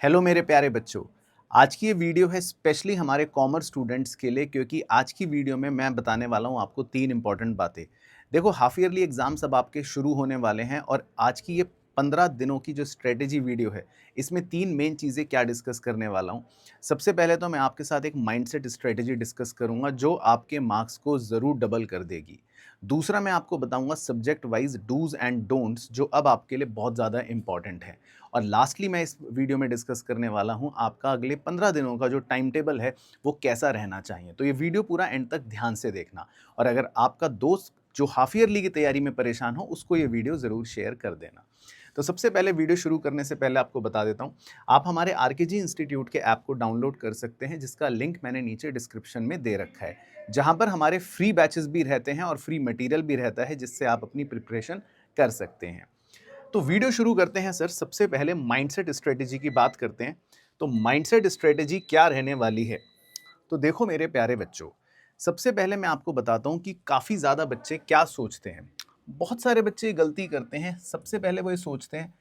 Hello मेरे प्यारे बच्चों। आज की ये वीडियो है स्पेशली हमारे कॉमर्स स्टूडेंट्स के लिए, क्योंकि आज की वीडियो में मैं बताने वाला हूँ आपको 3 इंपॉर्टेंट बातें। देखो, हाफ ईयरली एग्जाम्स अब आपके शुरू होने वाले हैं और आज की ये 15 दिनों की जो स्ट्रेटेजी वीडियो है, इसमें 3 मेन चीज़ें क्या डिस्कस करने वाला हूँ। सबसे पहले तो मैं आपके साथ एक माइंडसेट स्ट्रेटेजी डिस्कस करूँगा जो आपके मार्क्स को ज़रूर डबल कर देगी। दूसरा, मैं आपको बताऊँगा subject wise do's and don'ts जो अब आपके लिए बहुत ज़्यादा इंपॉर्टेंट है। और लास्टली मैं इस वीडियो में डिस्कस करने वाला हूँ आपका अगले 15 दिनों का जो टाइम टेबल है वो कैसा रहना चाहिए। तो ये वीडियो पूरा एंड तक ध्यान से देखना, और अगर आपका दोस्त जो हाफ ईयरली की तैयारी में परेशान हो उसको ये वीडियो ज़रूर शेयर कर देना। तो सबसे पहले वीडियो शुरू करने से पहले आपको बता देता हूँ, आप हमारे आरकेजी इंस्टीट्यूट के ऐप को डाउनलोड कर सकते हैं, जिसका लिंक मैंने नीचे डिस्क्रिप्शन में दे रखा है, जहाँ पर हमारे फ्री बैचेस भी रहते हैं और फ्री मटेरियल भी रहता है जिससे आप अपनी प्रिपरेशन कर सकते हैं। तो वीडियो शुरू करते हैं सर। सबसे पहले माइंडसेट स्ट्रेटेजी की बात करते हैं। तो माइंडसेट स्ट्रेटेजी क्या रहने वाली है? तो देखो मेरे प्यारे बच्चों, सबसे पहले मैं आपको बताता हूँ कि काफ़ी ज़्यादा बच्चे क्या सोचते हैं। बहुत सारे बच्चे ये गलती करते हैं। सबसे पहले वो ये सोचते हैं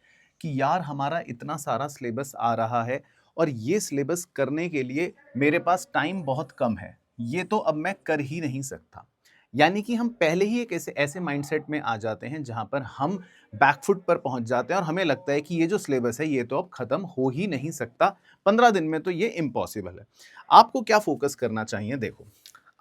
कि यार हमारा इतना सारा सिलेबस आ रहा है और ये सिलेबस करने के लिए मेरे पास टाइम बहुत कम है, ये तो अब मैं कर ही नहीं सकता। यानी कि हम पहले ही एक ऐसे ऐसे माइंडसेट में आ जाते हैं जहां पर हम बैकफुट पर पहुंच जाते हैं और हमें लगता है कि ये जो सिलेबस है ये तो अब खत्म हो ही नहीं सकता, 15 दिन में तो ये इम्पॉसिबल है। आपको क्या फोकस करना चाहिए? देखो,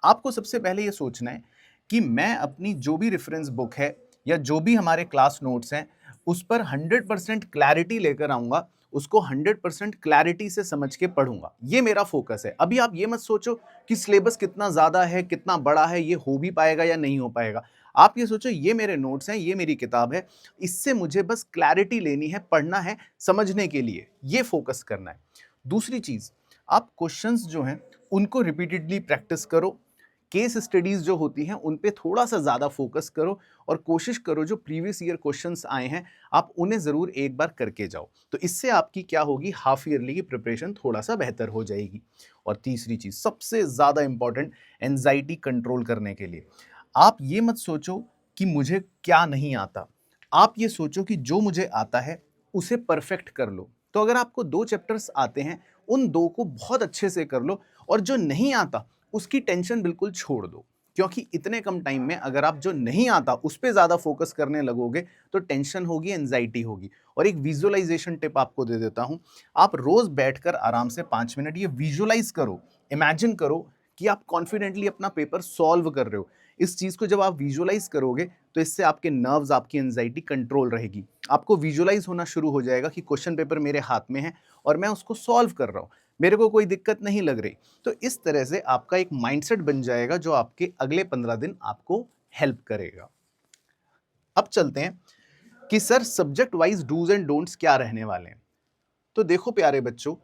आपको सबसे पहले ये सोचना है कि मैं अपनी जो भी रेफरेंस बुक है या जो भी हमारे क्लास नोट्स हैं उस पर 100% क्लैरिटी लेकर आऊंगा, उसको 100% क्लैरिटी से समझ के पढ़ूंगा। ये मेरा फोकस है। अभी आप ये मत सोचो कि सिलेबस कितना ज़्यादा है, कितना बड़ा है, ये हो भी पाएगा या नहीं हो पाएगा। आप ये सोचो ये मेरे नोट्स हैं, ये मेरी किताब है, इससे मुझे बस क्लैरिटी लेनी है, पढ़ना है, समझने के लिए ये फोकस करना है। दूसरी चीज़, आप क्वेश्चंस जो हैं उनको रिपीटेडली प्रैक्टिस करो। केस स्टडीज जो होती हैं उन पे थोड़ा सा ज़्यादा फोकस करो और कोशिश करो जो प्रीवियस ईयर क्वेश्चंस आए हैं आप उन्हें ज़रूर एक बार करके जाओ। तो इससे आपकी क्या होगी, हाफ ईयरली की प्रिपरेशन थोड़ा सा बेहतर हो जाएगी। और तीसरी चीज़ सबसे ज़्यादा इंपॉर्टेंट, एंजाइटी कंट्रोल करने के लिए आप ये मत सोचो कि मुझे क्या नहीं आता, आप ये सोचो कि जो मुझे आता है उसे परफेक्ट कर लो। तो अगर आपको 2 चैप्टर्स आते हैं, उन 2 को बहुत अच्छे से कर लो, और जो नहीं आता उसकी टेंशन बिल्कुल छोड़ दो। क्योंकि इतने कम टाइम में अगर आप जो नहीं आता उस पे ज़्यादा फोकस करने लगोगे तो टेंशन होगी, एंजाइटी होगी। और एक विजुअलाइजेशन टिप आपको दे देता हूँ। आप रोज़ बैठकर आराम से 5 मिनट ये विजुअलाइज करो, इमेजिन करो कि आप कॉन्फिडेंटली अपना पेपर सॉल्व कर रहे हो। इस चीज़ को जब आप विजुअलाइज करोगे तो इससे आपके नर्व्स, आपकी एंजाइटी कंट्रोल रहेगी। आपको विजुअलाइज होना शुरू हो जाएगा कि क्वेश्चन पेपर मेरे हाथ में है और मैं उसको सॉल्व कर रहा हूँ, मेरे को कोई दिक्कत नहीं लग रही। तो इस तरह से आपका एक माइंडसेट बन जाएगा जो आपके अगले 15 दिन आपको हेल्प करेगा। अब चलते हैं कि sir subject wise do's and don'ts क्या रहने वाले हैं। तो देखो प्यारे बच्चों,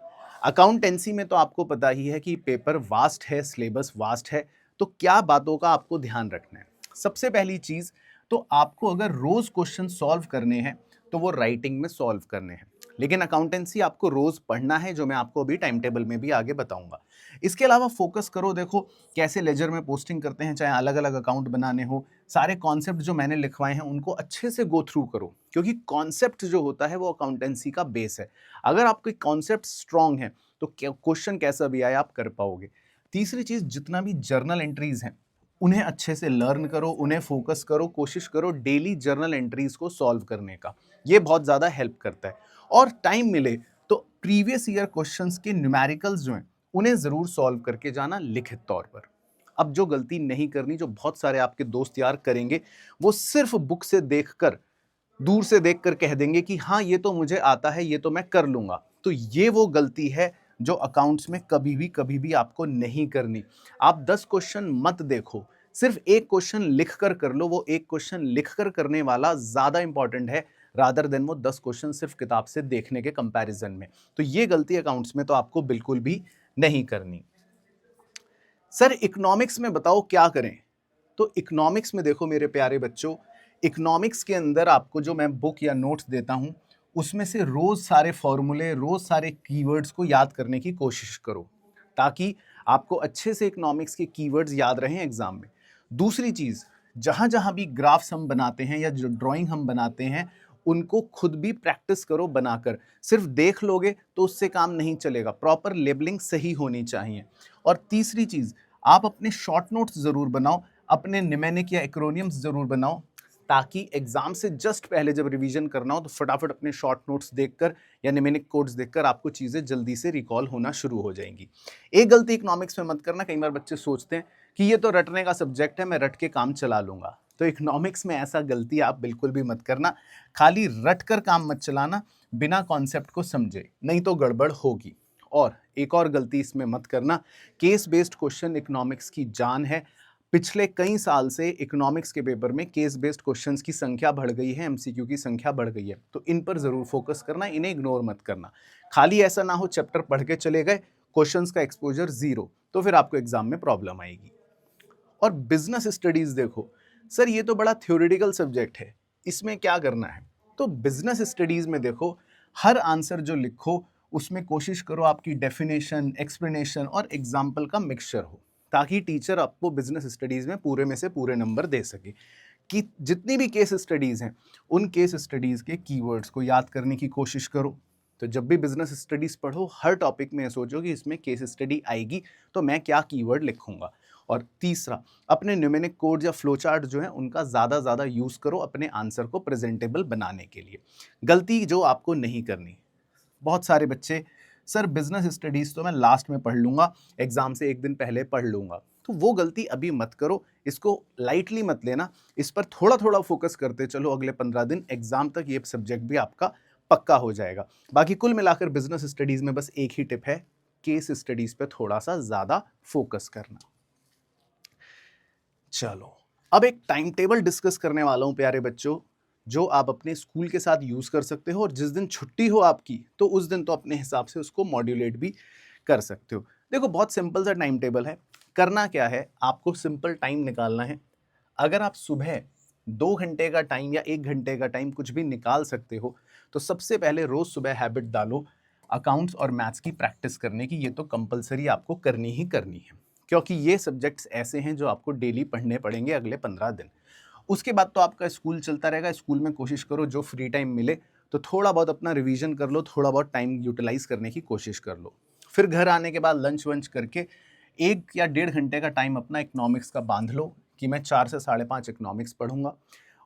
अकाउंटेंसी में तो आपको पता ही है कि पेपर वास्ट है, सिलेबस वास्ट है। तो क्या बातों का आपको ध्यान रखना है? सबसे पहली चीज, तो आपको अगर रोज क्वेश्चन सॉल्व करने हैं तो वो राइटिंग में सॉल्व करने हैं। लेकिन अकाउंटेंसी आपको रोज पढ़ना है, जो मैं आपको अभी टाइम टेबल में भी आगे बताऊंगा। इसके अलावा फोकस करो, देखो कैसे लेजर में पोस्टिंग करते हैं, चाहे अलग अलग अकाउंट बनाने हो, सारे कॉन्सेप्ट जो मैंने लिखवाए हैं उनको अच्छे से गो थ्रू करो, क्योंकि कॉन्सेप्ट जो होता है वो अकाउंटेंसी का बेस है। अगर आपके कॉन्सेप्ट स्ट्रांग है तो क्वेश्चन कैसा भी आए आप कर पाओगे। तीसरी चीज, जितना भी जर्नल एंट्रीज हैं उन्हें अच्छे से लर्न करो, उन्हें फोकस करो, कोशिश करो डेली जर्नल एंट्रीज को सॉल्व करने का। ये बहुत ज़्यादा हेल्प करता है। और टाइम मिले तो प्रीवियस ईयर क्वेश्चंस के न्यूमेरिकल्स जो हैं उन्हें ज़रूर सॉल्व करके जाना लिखित तौर पर। अब जो गलती नहीं करनी, जो बहुत सारे आपके दोस्त यार करेंगे, वो सिर्फ बुक से देखकर, दूर से देखकर कह देंगे कि हाँ ये तो मुझे आता है, ये तो मैं कर लूंगा। तो ये वो गलती है जो अकाउंट्स में कभी भी आपको नहीं करनी। आप 10 क्वेश्चन मत देखो, सिर्फ एक क्वेश्चन लिख कर लो। वो एक क्वेश्चन लिख कर करने वाला ज्यादा इंपॉर्टेंट है रादर देन वो 10 क्वेश्चन सिर्फ किताब से देखने के कंपैरिजन में। तो ये गलती अकाउंट्स में तो आपको बिल्कुल भी नहीं करनी। सर इकोनॉमिक्स में बताओ क्या करें? तो इकोनॉमिक्स में देखो मेरे प्यारे बच्चों, इकोनॉमिक्स के अंदर आपको जो मैं बुक या नोट्स देता हूं उसमें से रोज सारे फॉर्मूले, रोज सारे कीवर्ड्स को याद करने की कोशिश करो, ताकि आपको अच्छे से इकोनॉमिक्स के कीवर्ड्स याद रहें एग्जाम में। दूसरी चीज, जहां जहां भी ग्राफ्स हम बनाते हैं या जो ड्राइंग हम बनाते हैं उनको खुद भी प्रैक्टिस करो बनाकर। सिर्फ देख लोगे तो उससे काम नहीं चलेगा, प्रॉपर लेबलिंग सही होनी चाहिए। और तीसरी चीज़, आप अपने शॉर्ट नोट्स ज़रूर बनाओ, अपने निमेनिक या एक्रोनियम्स ज़रूर बनाओ, ताकि एग्जाम से जस्ट पहले जब रिवीजन करना हो तो फटाफट अपने शॉर्ट नोट्स देखकर या निमेनिक कोड्स देखकर आपको चीज़ें जल्दी से रिकॉल होना शुरू हो जाएंगी। एक गलती इकोनॉमिक्स में मत करना, कई बार बच्चे सोचते हैं कि ये तो रटने का सब्जेक्ट है, मैं रट के काम चला लूंगा। तो इकोनॉमिक्स में ऐसा गलती आप बिल्कुल भी मत करना, खाली रट कर काम मत चलाना, बिना कॉन्सेप्ट को समझे, नहीं तो गड़बड़ होगी। और एक और गलती इसमें मत करना, केस बेस्ड क्वेश्चन इकोनॉमिक्स की जान है। पिछले कई साल से इकोनॉमिक्स के पेपर में केस बेस्ड क्वेश्चंस की संख्या बढ़ गई है, एमसीक्यू की संख्या बढ़ गई है, तो इन पर जरूर फोकस करना, इन्हें इग्नोर मत करना। खाली ऐसा ना हो चैप्टर पढ़ के चले गए, क्वेश्चंस का एक्सपोजर जीरो, तो फिर आपको एग्जाम में प्रॉब्लम आएगी। और बिजनेस स्टडीज देखो, सर ये तो बड़ा थ्योरेटिकल सब्जेक्ट है, इसमें क्या करना है? तो बिजनेस स्टडीज में देखो, हर आंसर जो लिखो उसमें कोशिश करो आपकी डेफिनेशन, एक्सप्लेनेशन और एग्जाम्पल का मिक्सचर हो, ताकि टीचर आपको बिजनेस स्टडीज में पूरे में से पूरे नंबर दे सके। कि जितनी भी केस स्टडीज हैं, उन केस स्टडीज के कीवर्ड्स को याद करने की कोशिश करो। तो जब भी बिजनेस स्टडीज पढ़ो, हर टॉपिक में सोचो कि इसमें केस स्टडी आएगी तो मैं क्या कीवर्ड लिखूंगा। और तीसरा, अपने न्यूमेरिक कोड या फ्लो चार्ट जो है उनका ज़्यादा यूज़ करो अपने आंसर को प्रेजेंटेबल बनाने के लिए। गलती जो आपको नहीं करनी, बहुत सारे बच्चे, सर बिजनेस स्टडीज़ तो मैं लास्ट में पढ़ लूँगा, एग्ज़ाम से एक दिन पहले पढ़ लूँगा, तो वो गलती अभी मत करो, इसको लाइटली मत लेना, इस पर थोड़ा थोड़ा फोकस करते चलो, अगले 15 दिन एग्जाम तक ये सब्जेक्ट भी आपका पक्का हो जाएगा। बाकी कुल मिलाकर बिजनेस स्टडीज़ में बस एक ही टिप है, केस स्टडीज़ पे थोड़ा सा ज़्यादा फोकस करना। चलो, अब एक टाइम टेबल डिस्कस करने वाला हूं प्यारे बच्चों, जो आप अपने स्कूल के साथ यूज कर सकते हो, और जिस दिन छुट्टी हो आपकी तो उस दिन तो अपने हिसाब से उसको मॉड्यूलेट भी कर सकते हो। देखो बहुत सिंपल सा टाइम टेबल है। करना क्या है, आपको सिंपल टाइम निकालना है। अगर आप सुबह 2 घंटे का टाइम या 1 घंटे का टाइम कुछ भी निकाल सकते हो, तो सबसे पहले रोज सुबह हैबिट डालो अकाउंट्स और मैथ्स की प्रैक्टिस करने की। ये तो कंपलसरी आपको करनी ही करनी है, क्योंकि ये सब्जेक्ट्स ऐसे हैं जो आपको डेली पढ़ने पड़ेंगे अगले 15 दिन। उसके बाद तो आपका स्कूल चलता रहेगा। स्कूल में कोशिश करो जो फ्री टाइम मिले तो थोड़ा बहुत अपना रिवीजन कर लो, थोड़ा बहुत टाइम यूटिलाइज करने की कोशिश कर लो। फिर घर आने के बाद लंच वंच करके 1 या 1.5 घंटे का टाइम अपना इकोनॉमिक्स का बांध लो कि मैं 4 से 5.5 इकोनॉमिक्स पढ़ूंगा।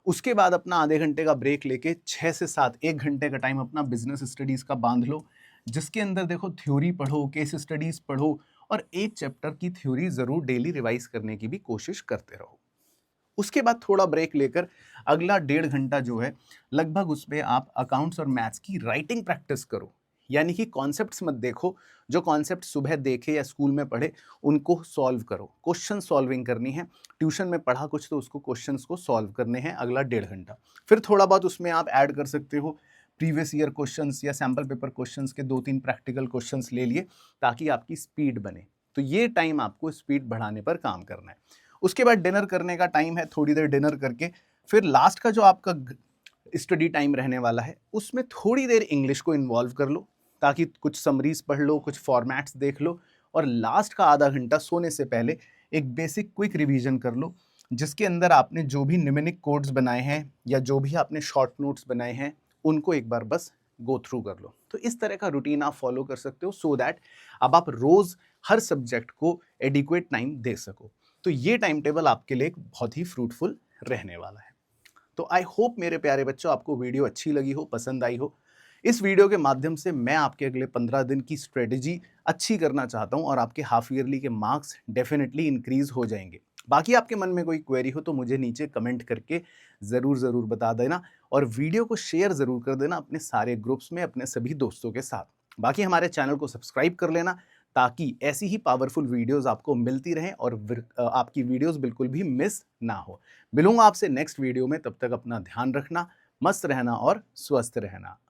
उसके बाद अपना आधे घंटे का ब्रेक लेके 6 से 7 1 घंटे का टाइम अपना बिजनेस स्टडीज़ का बांध लो, जिसके अंदर देखो थ्योरी पढ़ो, केस स्टडीज़ पढ़ो, और एक चैप्टर की थ्योरी ज़रूर डेली रिवाइज करने की भी कोशिश करते रहो। उसके बाद थोड़ा ब्रेक लेकर अगला 1.5 घंटा जो है लगभग उसमें आप अकाउंट्स और मैथ्स की राइटिंग प्रैक्टिस करो। यानी कि कॉन्सेप्ट्स मत देखो, जो कॉन्सेप्ट सुबह देखे या स्कूल में पढ़े उनको सॉल्व करो, क्वेश्चन सॉल्विंग करनी है। ट्यूशन में पढ़ा कुछ तो उसको क्वेश्चंस को सॉल्व करने हैं अगला 1.5 घंटा। फिर थोड़ा बहुत उसमें आप ऐड कर सकते हो प्रीवियस ईयर क्वेश्चंस या सैम्पल पेपर क्वेश्चंस के 2-3 प्रैक्टिकल क्वेश्चंस ले लिए, ताकि आपकी स्पीड बने। तो ये टाइम आपको स्पीड बढ़ाने पर काम करना है। उसके बाद डिनर करने का टाइम है, थोड़ी देर डिनर करके फिर लास्ट का जो आपका स्टडी टाइम रहने वाला है उसमें थोड़ी देर इंग्लिश को इन्वॉल्व कर लो, ताकि कुछ समरीज पढ़ लो, कुछ फॉर्मेट्स देख लो, और लास्ट का आधा घंटा सोने से पहले एक बेसिक क्विक रिवीजन कर लो, जिसके अंदर आपने जो भी निमेनिक कोड्स बनाए हैं या जो भी आपने शॉर्ट नोट्स बनाए हैं उनको एक बार बस गो थ्रू कर लो। तो इस तरह का रूटीन आप फॉलो कर सकते हो, सो दैट अब आप रोज हर सब्जेक्ट को एडिक्वेट टाइम दे सको। तो ये टाइम टेबल आपके लिए एक बहुत ही फ्रूटफुल रहने वाला है। तो आई होप मेरे प्यारे बच्चों आपको वीडियो अच्छी लगी हो, पसंद आई हो। इस वीडियो के माध्यम से मैं आपके अगले 15 दिन की स्ट्रेटेजी अच्छी करना चाहता हूं, और आपके हाफ ईयरली के मार्क्स डेफिनेटली इंक्रीज हो जाएंगे। बाकी आपके मन में कोई क्वेरी हो तो मुझे नीचे कमेंट करके ज़रूर बता देना, और वीडियो को शेयर ज़रूर कर देना अपने सारे ग्रुप्स में अपने सभी दोस्तों के साथ। बाकी हमारे चैनल को सब्सक्राइब कर लेना, ताकि ऐसी ही पावरफुल वीडियोस आपको मिलती रहें और आपकी वीडियोस बिल्कुल भी मिस ना हो। मिलूंगा आपसे नेक्स्ट वीडियो में, तब तक अपना ध्यान रखना, मस्त रहना और स्वस्थ रहना।